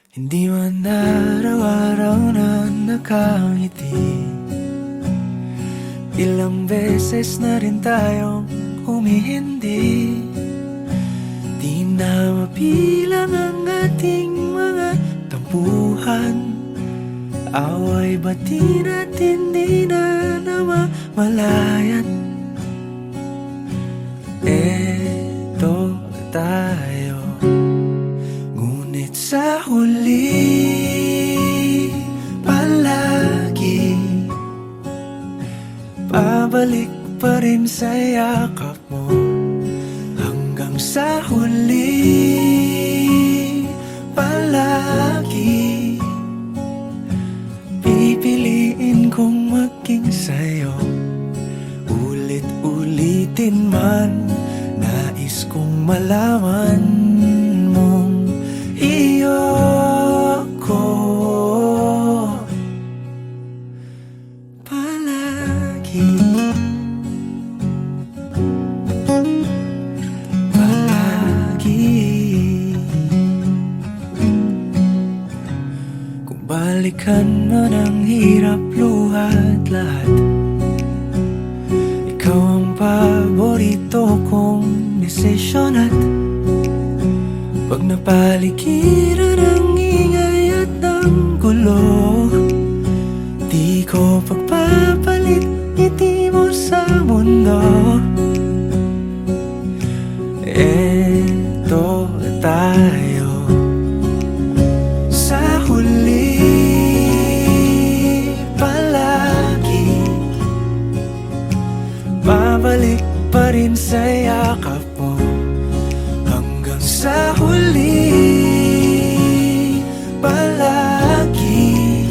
Hindi man araw-araw na nakangiti. Ilang beses na rin tayong humihindi. Di na mabilang ang ating mga tampuhan. Away bati natin di na namamalayan. Eto tayo, ngunit sa huli palagi pabalik pa rin sa yakap mo. Hanggang sa huli palagi pipiliin kong maging sa'yo. Ulit-ulitin man, nais kong malaman mong iyo ako palagi. Kung balikan man ang hirap, luhat lahat, ikaw ang paborito kong desisyon. At pag napaligiran ang ingay at ang gulo, di ko pagpapalit ngiti mo sa mundo. Eto tayo sa huli palagi, babalik pa rin sa yakap mo. Hanggang sa huli palagi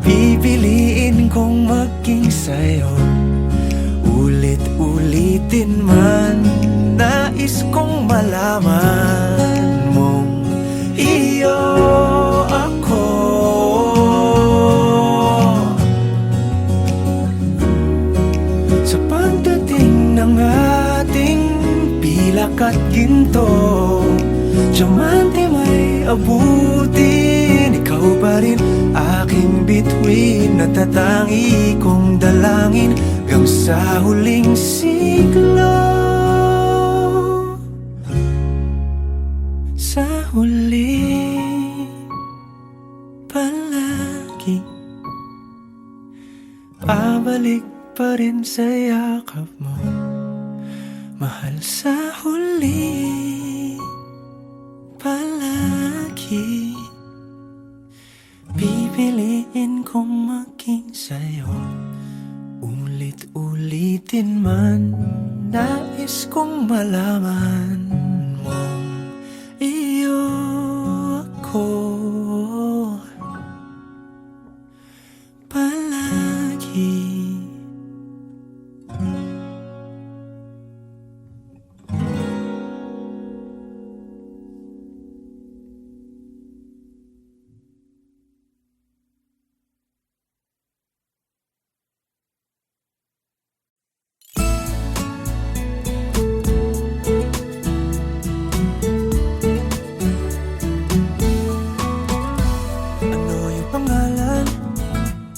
pipiliin kong maging sa'yo. Ulit-ulitin man, nais kong malaman mong iyo ako. Sa pagdating ng ating pilak at ginto, diamante may abutin, ikaw pa rin aking bituin. Natatangi kong dalangin hanggang sa huling siglo. Sa huli palagi pabalik pa rin sa yakap mo, mahal. Sa huli palagi pipiliin kong maging sa'yo. Ulit-ulitin man, nais kong malaman mong iyo ako palagi.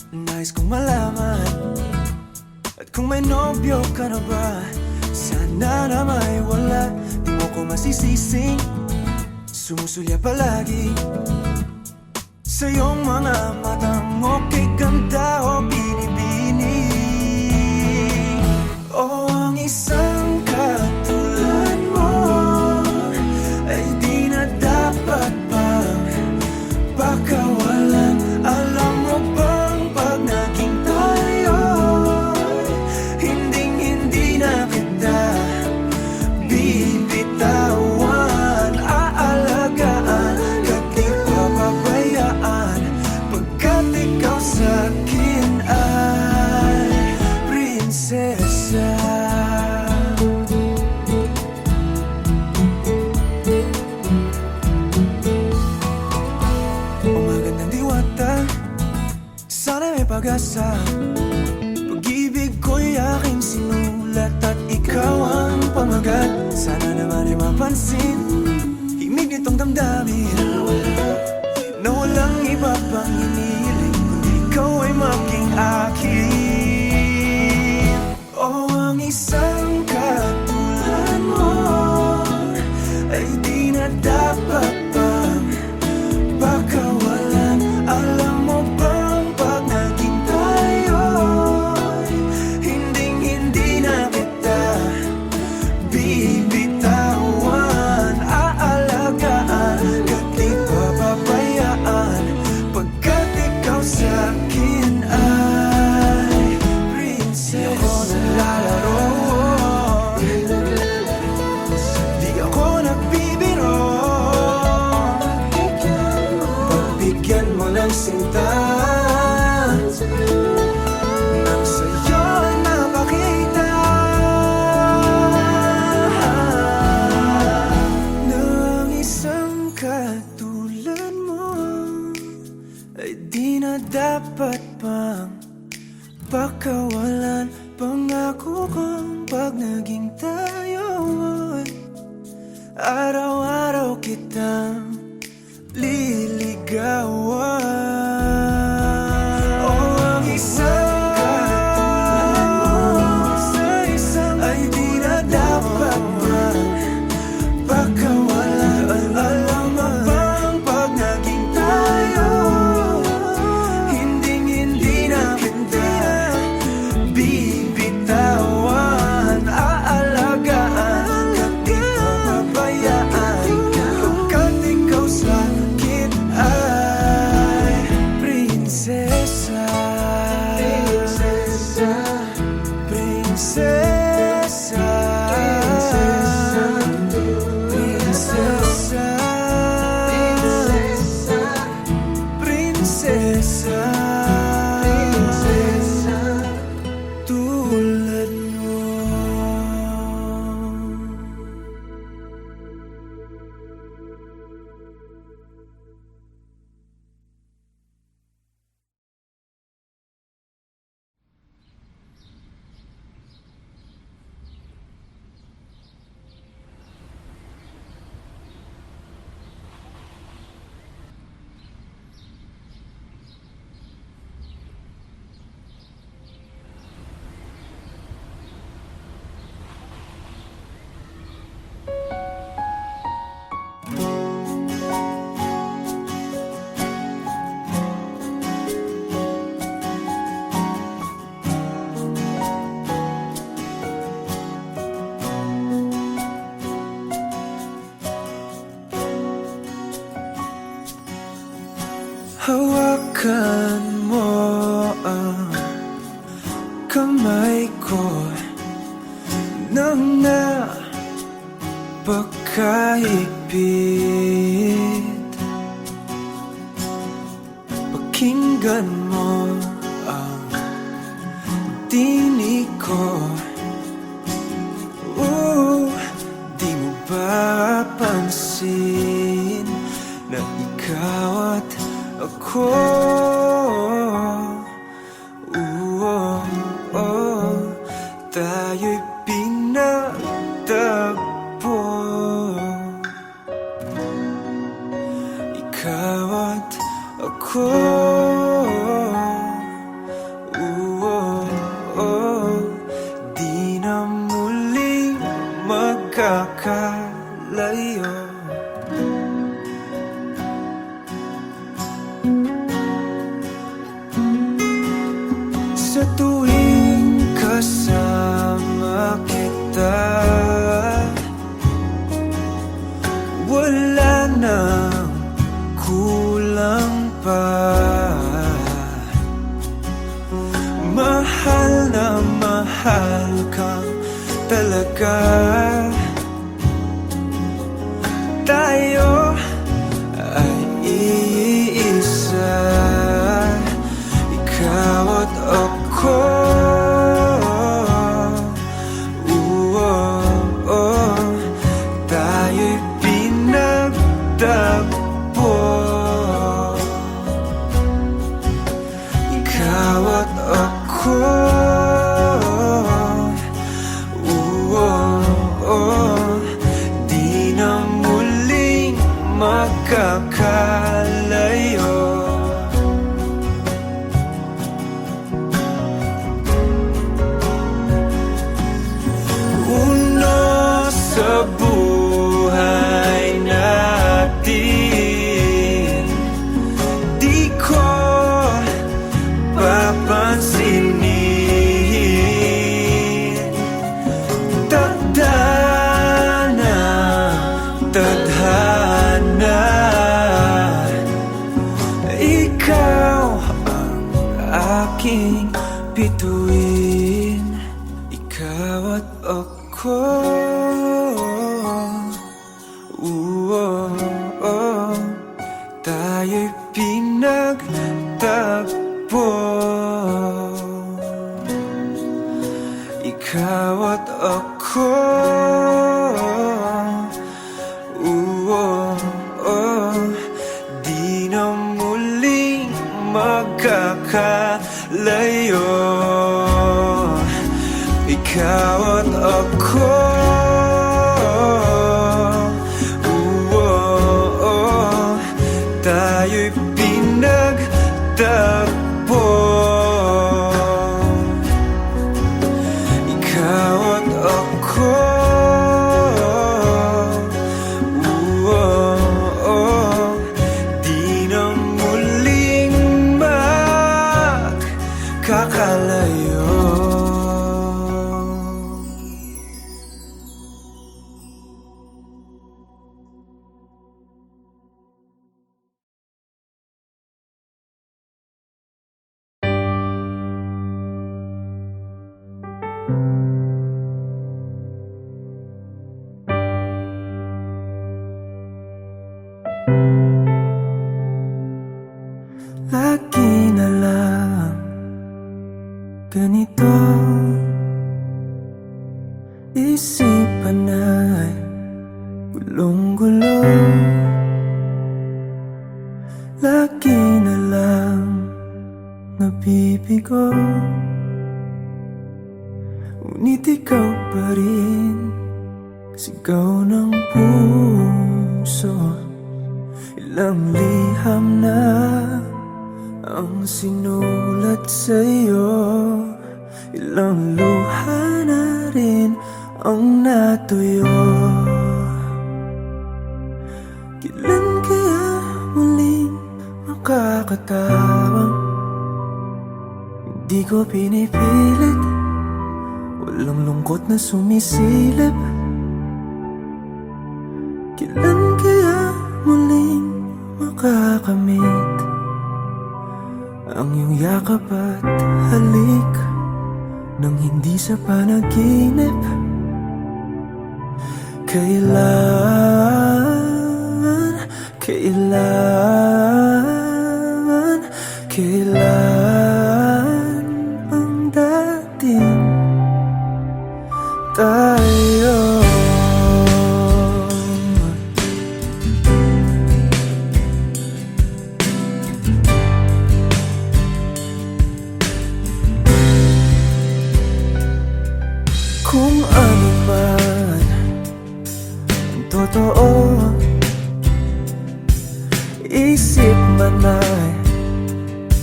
Nais kong malaman, at kung may nobyo ka na ba, sana na may wala. Di mo ko masisising sumusulya palagi sa iyong mga matang okay ganda o binibini. O ang isang katulad mo ay di na dapat pang pakawalan. Alam mo bang pag naging tayo, hinding-hindi na kita bibitawan. Aalagaan at di papabayaan, pagkat ikaw sa'kin ay prinsesa. Sana may pag-asa, pag-ibig ko'y aking sinulat at ikaw ang pamagat. Sana naman ay mapansin himig nitong damdamin. ang sinta nang sa'yo napakita ng isang katulad mo ay di na dapat pang pakawalan. Pangako kong pag naging tayo ay araw-araw kitang liligawan. Oh, ang isang katulad mo sa isang ay di na dapat pang pakawalan. Alam mo bang pag naging tayo hindi na kita bibitawan. Aalagaan at di papabayaan pagkat ikaw sa akin ay prinsesa. Prinsesa, prinsesa, prinsesa, prinsesa, prinsesa, tulad mo. Hawakan mo ang kamay ko nang napakahigpit. Pakinggan mo ang tinig ko. Di mo ba pansin na ikaw at ako tayo'y pinagtagpo. Ikaw at ako di na muling magkakalayo. Sa tuwing kasama kita, wala nang kulang pa. Mahal na mahal kang talaga. Tayo ay iisa, ikaw at ako. Tayo'y pinagtagpo. Ikaw at ako. Di na muling magkakalayo. Sa buhay natin, di ko papansinin. Tadhana, tadhana, ikaw ang aking bituin. Ikaw at ako. Tayo tayo'y pinagtagpo. Ikaw at ako, di na muling magkakalayo. Ikaw at ako, tayo'y pinagtagpo. Ikaw at ako, di na muling magkakalayo. Lagi na lang ganito, isipan ay gulong-gulo. Lagi na lang nabibigo, ngunit ikaw pa rin sigaw ng puso. Ilang liham na ang sinulat sa'yo, ilang luha na rin ang natuyo. Kailan kaya muling makakatawang? Hindi ko pinipilit, walang lungkot na sumisilip. Kailan kaya muling makakamit ang iyong yakap at halik nang hindi sa panaginip? Kailan ang dating tayo? Kung ano man ang totoo, isip man ay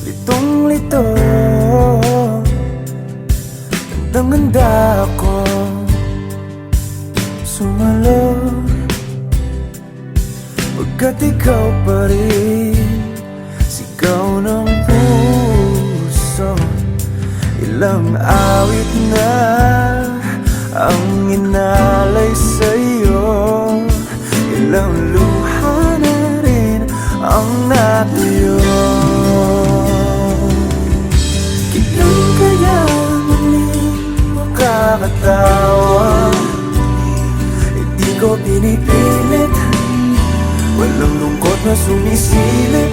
litong-lito. Gandang-ganda ako sumalo, pagkat ikaw pa rin sigaw ng puso. Ilang awit na ang inalay sa'yo, ilang luha na rin ang natuyo. Kailan kaya muling makakatawa? Hindi ko pinipilit, walang lungkot na sumisilip.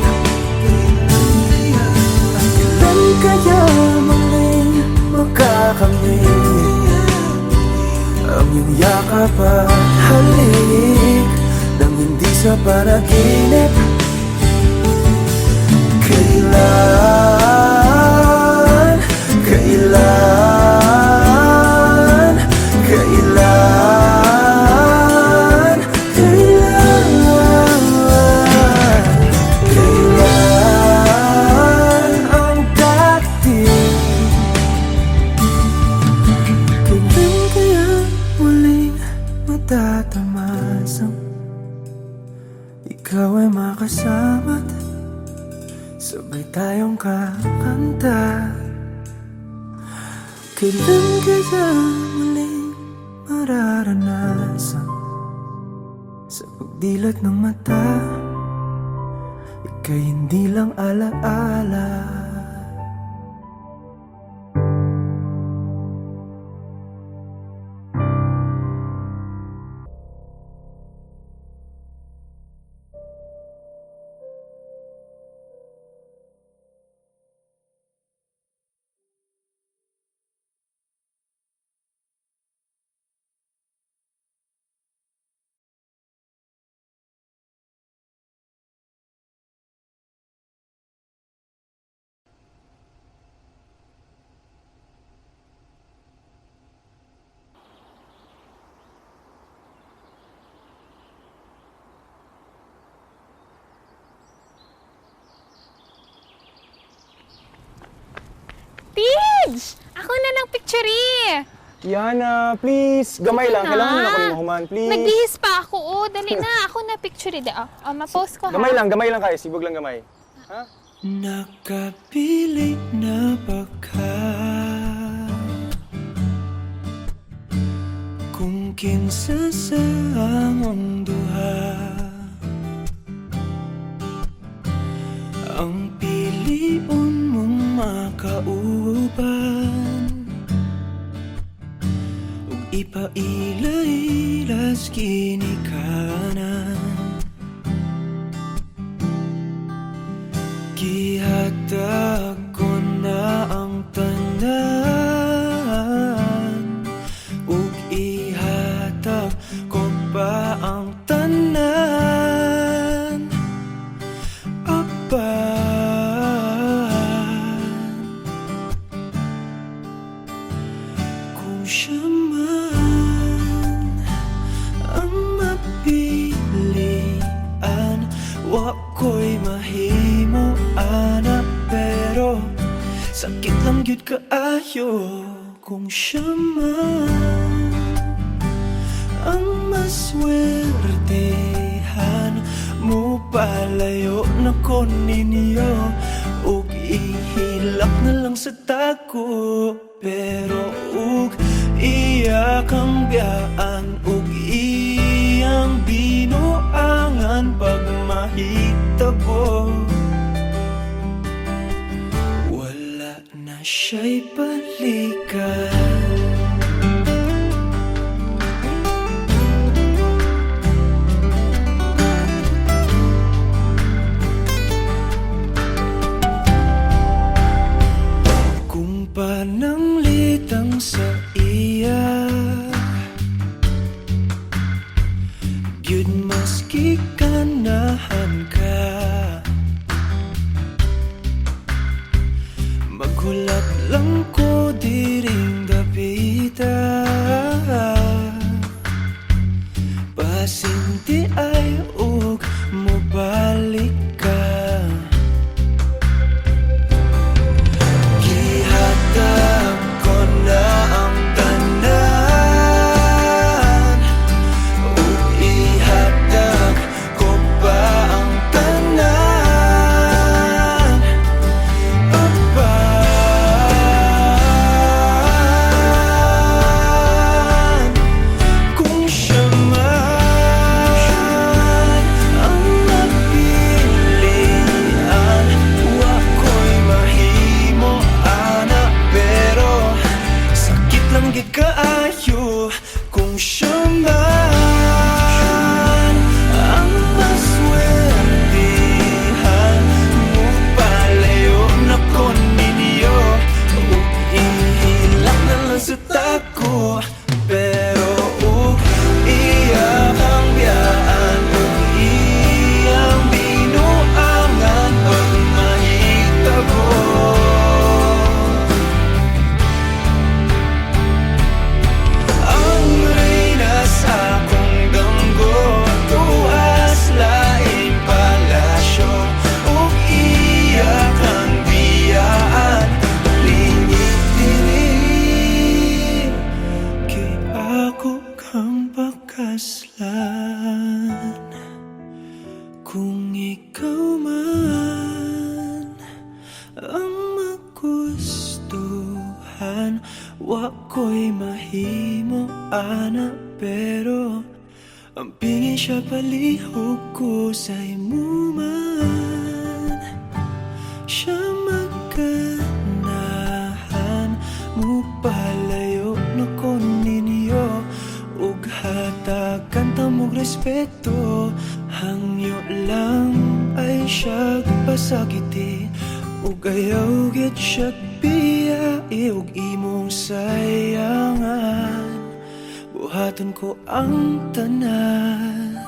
Kailan kaya muling makakamit ang iyong yakap at halik nang hindi sa panaginip? Kailan, kailan, kailan, kailan ang dating? Kailan kaya muling matatamasang ikaw ay makasama't sabay tayong kakanta? Kailan kaya muling mararanasan sa pagdilat ng mata, ika'y hindi lang alaala? Tidge! Ako na ng picture Yana, please. Gamay lang. Kailangan na ako ni Mahuman, please. Nagbihis pa ako. Oh, dali na. Ako na picture ma-post ko ha. Gamay lang kayo. Sibog lang gamay. Ha? Nakapili na ba ka? Kung kinsa sa among duha ang piliun mong makauban ug ipailailas ginikanan gihatag ko na ang tanan ug ihatag ko pa ang tanan apan kung siya man ang mapilian wa ko'y mahimo ana pero sakit lang gyud kaayo kung siya man ang maswertehan mo palayo na ko ninyo ug ihilak na lang sa tako pero ug iya kang biyaan ug iyang binuangan pag mahitabo wala na siya'y balikan. Kung pananglitang sa iya gyud maski ganahan ka maghulat lang ko diring dapita pasinti ay ug mobalik ka gihatag ko na ang tanan ug ihatag ko pa ang tanan apan kung siya man ang napilian wa ko'y mahimo ana pero sakit lang gid kaayo kung siya man ang maswertehan mo palayo na ko ninyo ug ihilak na lang sa tako pero ug iya kang biyaan ug iyang binuangan pag mahitabo ang reyna sa akong damgo tuas laing palasyo ug iya kang biyaan lingit dili kay ako kang pakaslan kung ikaw man ang magustuhan wa ko'y mahimo ana pero ang pingin siya palihog ko sa imo man siya maganahan mo palayo na ko ninyo ug hatagan ta mog respeto hangyo lang ay siya pasakiti ug ayaw gid siya biyai ug imong sayangan buhaton ko ang tanan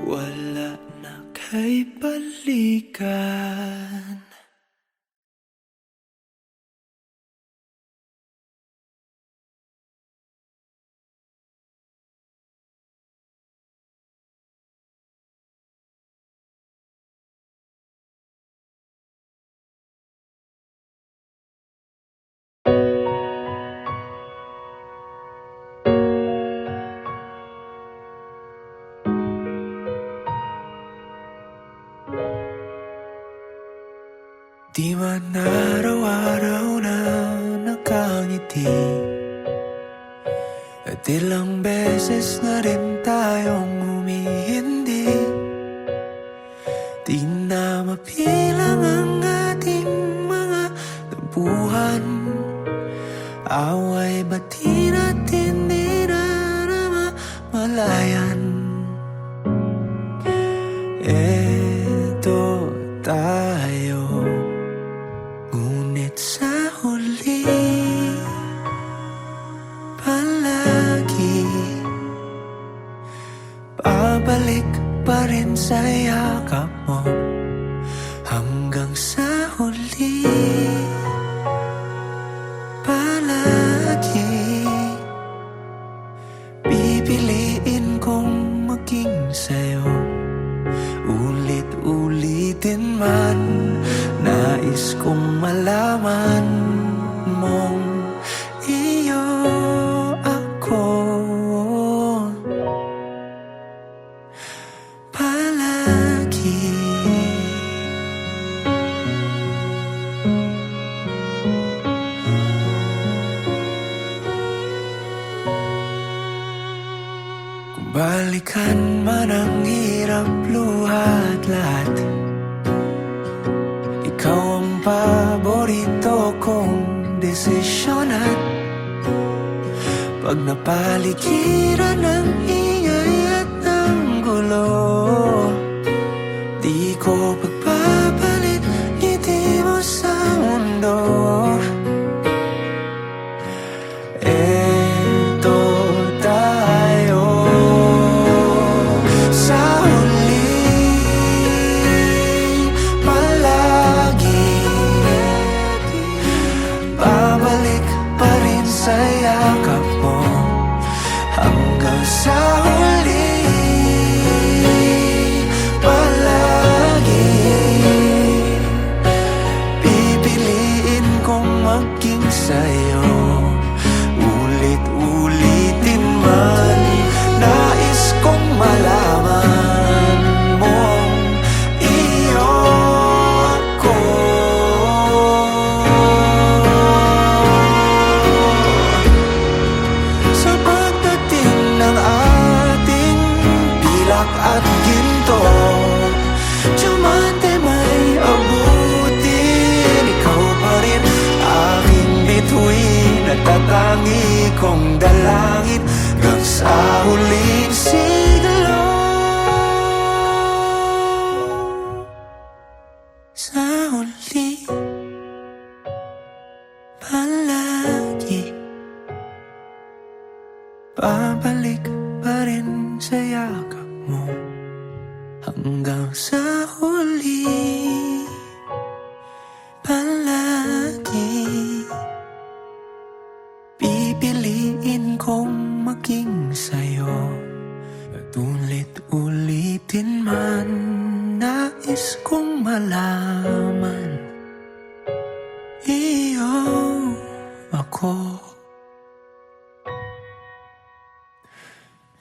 wala na kay balikan. Di man araw-araw na nakangiti, at ilang beses na rin tayong humihindi. Di na mapilang ang ating mga tampuhan, away bati natin di na namamalayan. Eto tayo, ngunit sa huli palagi babalik pa rin sa yakap mo. Hanggang sa huli palagi pipiliin kong maging sa'yo. Ulit-ulitin man, nais kong malaman mong iyo ako palagi. Kung balikan man ang hirap luhat lahat, ikaw ang paborito kong desisyon. At pag napaligiran ng ingay at ng gulo, di ko pagpapalit ngiti mo sa mundo. Eto tayo, sa huli palagi babalik pa rin sa yakap mo. Hanggang sa huli palagi pipiliin kong maging sa'yo. Ulit-ulitin man, nais kong malaman mong iyo ako. Sa pagdating ng ating pilak at ginto, diamante may abutin, ikaw pa rin aking bituin at tatangi kong dalangin hanggang sa huling siglo. Sa huli palagi babalik pa rin sa yakap mo. Hanggang sa huli palagi pipiliin kong maging sa'yo. At ulit-ulitin man, nais kong malaman iyo ako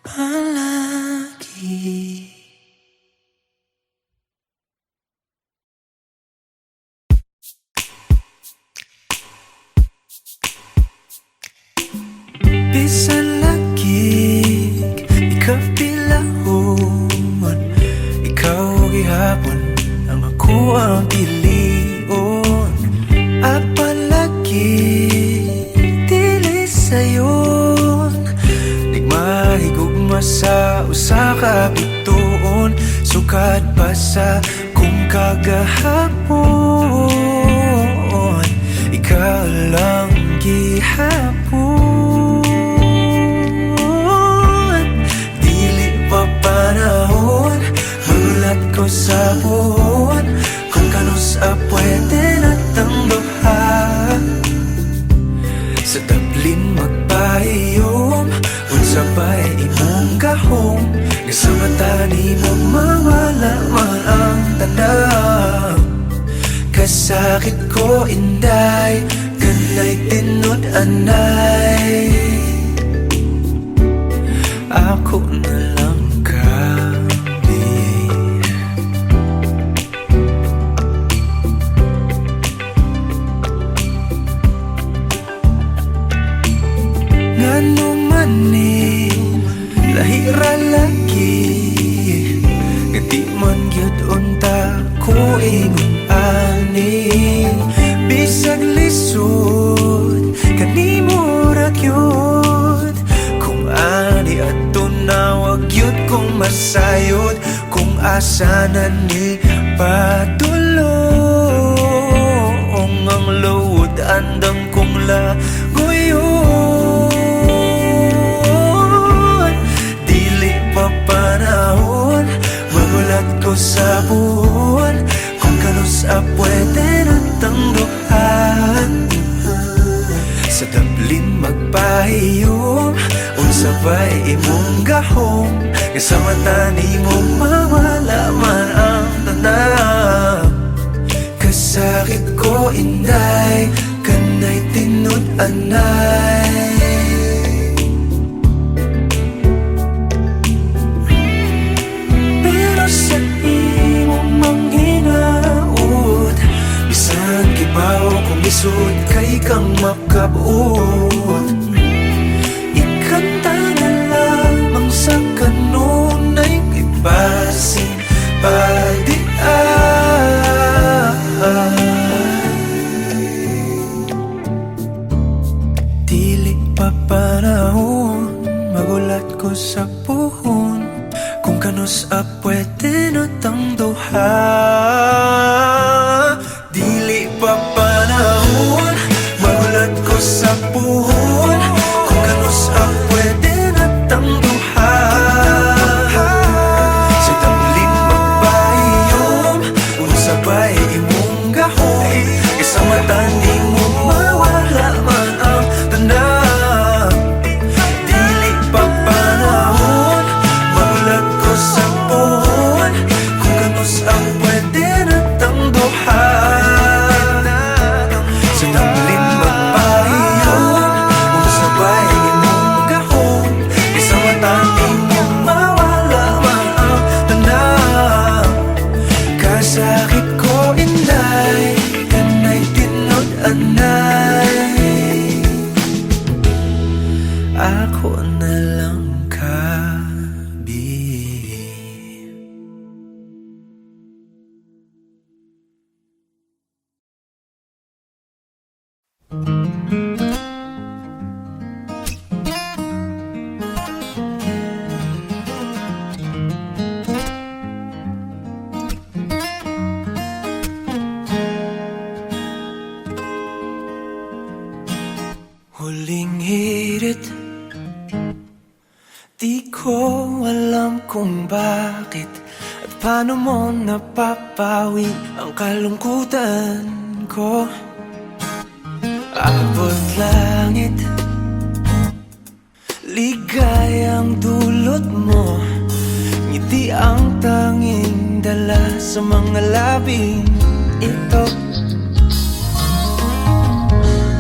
palagi. Bisan lagig, ikapilahon, ikaw gihapon ang ako ang pilion. Apalagi dili sayon, nagmahigugma sa usa ka bituon. Sukad pa sa kung kagahapon, ikaw lang gihapon. Panahon, hulat ko sa buwan, kung kanus pwede natang duha. Sa tablin magpahiyom, unsa ba'y imong gahom, nga sa mata ni mo mawala man ang tanda. Kasakit ko inday, kanay tinod anay, ako na lang kami. gyud unta ko ingon ani bisag lisod kanimo ra gyud kung ani adto na wag gyud kong masayod kung asa na ni padulong ang luod andam kong laguyon dili pa panahon magulat ko sa buwan kung kanos pwede natang duhan sa Dublin magpahiyom unsa ba'y imong gahom sa mata nimo mawala man ang tanan kasakit ko inday kanay tinud anay pero sa imong manghinaot bisan kibaw kung isod kay kang makabuot ikanta na lamang sa kanunay ibasin dili pa panahon magulat ko sa puhon kung kanos pwede natang duha dili pa panahon magulat ko sa puhon kung kanos pwede natang duha sa Dublin magpahiyom unsa ba'y imong gahom sa mata nimo mawala man ang tanan dili pa panahon magulat ko sa puhon kung kanos pwede natang duha sa Dublin magpahiyom unsa ba'y imong gahom sa mata nimo mawala man ang tanan kasakit ko inday kanay tinud anay ako na lang kabi huling hirit di ko alam kung bakit at paano mo napapawi ang kalungkutan ko abot langit ligayang dulot mo ngiti ang tanging dala sa mga labing ito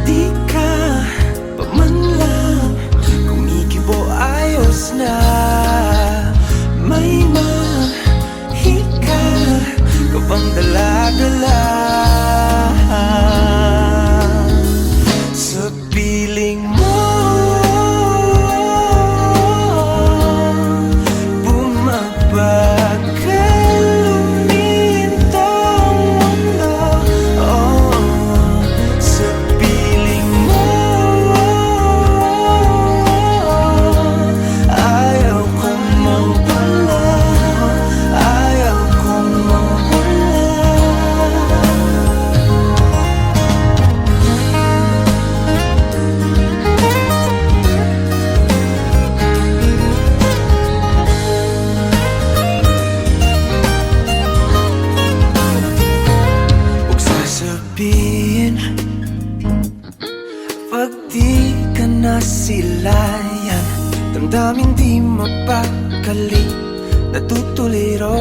di ka pa man lang kumikibo ayos na may mahika ka bang dala-dala sa piling mo bumabagal lumintang mundo sa piling mo ayaw kong mawala ayaw kong mawala huwag sasabihin pag di ka nasilayan damdamin di mapakali natutuliro